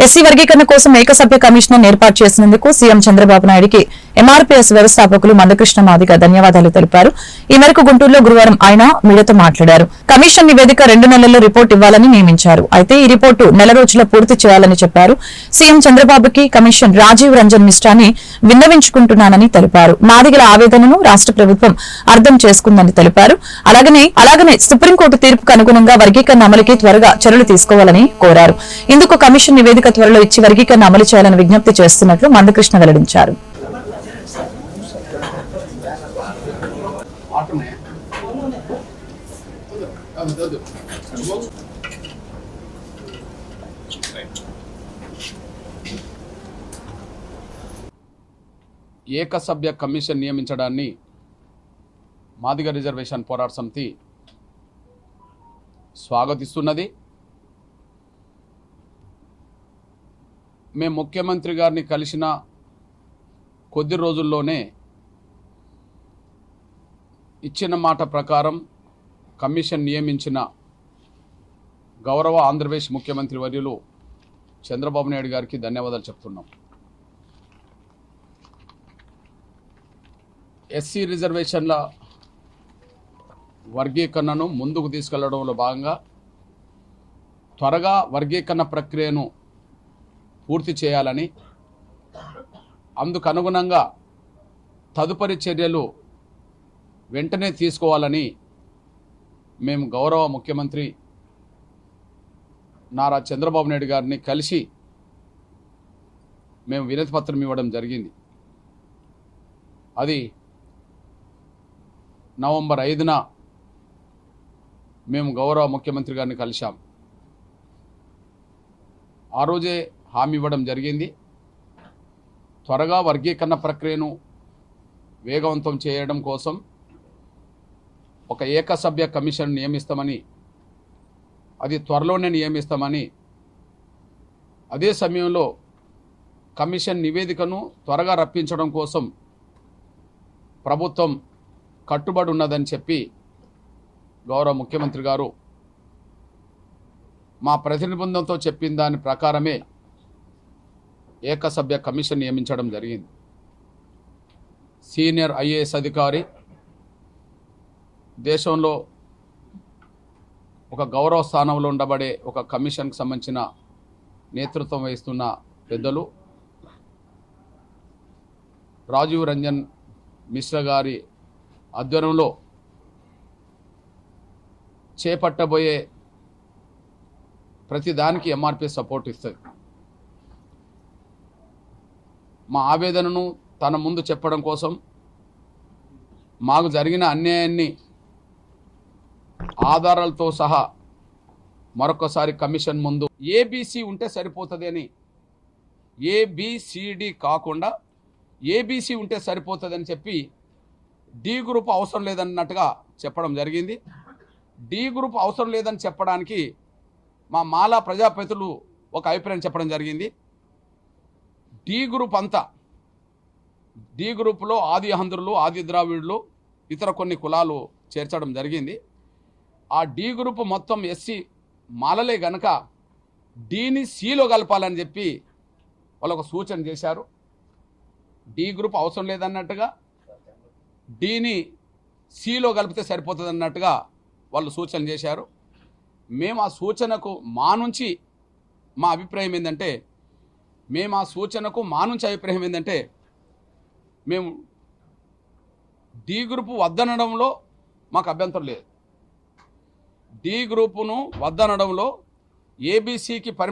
SC వర్గీకరణ కోసం ఏకసభ్య commission ఏర్పాటు చేసినందుకు సీఎం చంద్రబాబు నాయుడికి ఎంఆర్పీఎస్ వ్యవస్థాపకులు మందకృష్ణ మాదిగ ధన్యవాదాలు తెలిపారు. ఈ మేరకు గుంటూరులో గురువారం ఆయన మీడియాతో మాట్లాడారు. కమిషన్ నివేదిక 2 నెలల్లో రిపోర్ట్ ఇవ్వాలని నియమించారు. అయితే ఈ రిపోర్టు నెల రోజుల్లో పూర్తి చేయాలని చెప్పారు. సీఎం చంద్రబాబుకి కమిషన్ రాజీవ్ రంజన్ మిశ్రాని విన్నవించుకుంటున్నానని తెలిపారు. మాదిగల ఆవేదనను రాష్ట్ర ప్రభుత్వం అర్థం చేసుకుందని తెలిపారు. అలాగనే సుప్రీంకోర్టు తీర్పుకు అనుగుణంగా వర్గీకరణ అమలుకి త్వరగా చర్యలు తీసుకోవాలని కోరారు. ఇందుకు కమిషన్ నివేదిక త్వరలో ఇచ్చి వర్గీకరణ అమలు చేయాలని విజ్ఞప్తి చేస్తున్నట్లు మందకృష్ణ వెల్లడించారు. ఏకసభ్య కమిషన్ నియమించడాన్ని మాదిగ రిజర్వేషన్ పోరాట సమితి స్వాగతిస్తున్నది. మేము ముఖ్యమంత్రి గారిని కలిసిన కొద్ది రోజుల్లోనే ఇచ్చిన మాట ప్రకారం కమిషన్ నియమించిన గౌరవ ఆంధ్రప్రదేశ్ ముఖ్యమంత్రి వర్యులు చంద్రబాబు నాయుడు గారికి ధన్యవాదాలు చెప్తున్నాం. ఎస్సీ రిజర్వేషన్ల వర్గీకరణను ముందుకు తీసుకెళ్లడంలో భాగంగా త్వరగా వర్గీకరణ ప్రక్రియను పూర్తి చేయాలని, అందుకు అనుగుణంగా తదుపరి చర్యలు వెంటనే తీసుకోవాలని మేము గౌరవ ముఖ్యమంత్రి నారా చంద్రబాబు నాయుడు గారిని కలిసి మేము వినతి పత్రం ఇవ్వడం జరిగింది. అది నవంబర్ 5న మేము గౌరవ ముఖ్యమంత్రి గారిని కలిశాం. ఆ రోజే హామీ ఇవ్వడం జరిగింది. త్వరగా వర్గీకరణ ప్రక్రియను వేగవంతం చేయడం కోసం ఒక ఏకసభ్య కమిషన్ నియమిస్తామని, అది త్వరలోనే నియమిస్తామని, అదే సమయంలో కమిషన్ నివేదికను త్వరగా రప్పించడం కోసం ప్రభుత్వం కట్టుబడి ఉన్నదని చెప్పి గౌరవ ముఖ్యమంత్రి గారు మా ప్రతినిధి బృందంతో చెప్పిన దాని ప్రకారమే ఏకసభ్య కమిషన్ నియమించడం జరిగింది. సీనియర్ ఐఏఎస్ అధికారి, దేశంలో ఒక గౌరవ స్థానంలో ఉండబడే ఒక కమిషన్కి సంబంధించిన నేతృత్వం వహిస్తున్న పెద్దలు రాజీవ్ రంజన్ మిశ్రా గారి ఆధ్వర్యంలో చేపట్టబోయే ప్రతి దానికి ఎంఆర్పీ సపోర్ట్ ఇస్తుంది. మా ఆవేదనను తన ముందు చెప్పడం కోసం, మాకు జరిగిన అన్యాయాన్ని ఆధారాలతో సహా మరొకసారి కమిషన్ ముందు ఏబీసీ ఉంటే సరిపోతుంది అని, ఏబిసిడి కాకుండా ఏబీసీ ఉంటే సరిపోతుందని చెప్పి డి గ్రూప్ అవసరం లేదన్నట్టుగా చెప్పడం జరిగింది. డి గ్రూప్ అవసరం లేదని చెప్పడానికి మా మాలా ప్రజాప్రతినిధులు ఒక అభిప్రాయం చెప్పడం జరిగింది. డి గ్రూప్ అంతా, డి గ్రూప్లో ఆది ఆంధ్రులు, ఆది ద్రావిడులు, ఇతర కొన్ని కులాలు చేర్చడం జరిగింది. ఆ డి గ్రూప్ మొత్తం ఎస్సీ మాలలే గనక డీని సిలో కలపాలని చెప్పి వాళ్ళు ఒక సూచన చేశారు. డి గ్రూప్ అవసరం లేదన్నట్టుగా డీని సిలో కలిపితే సరిపోతుంది అన్నట్టుగా వాళ్ళు సూచన చేశారు. మేము ఆ సూచనకు మా నుంచి అభిప్రాయం ఏంటంటే మేము డి గ్రూపు వద్దనడంలో మాకు అభ్యంతరం లేదు. డి గ్రూపును వద్దనడంలో ఏబీసీకి పరిమితి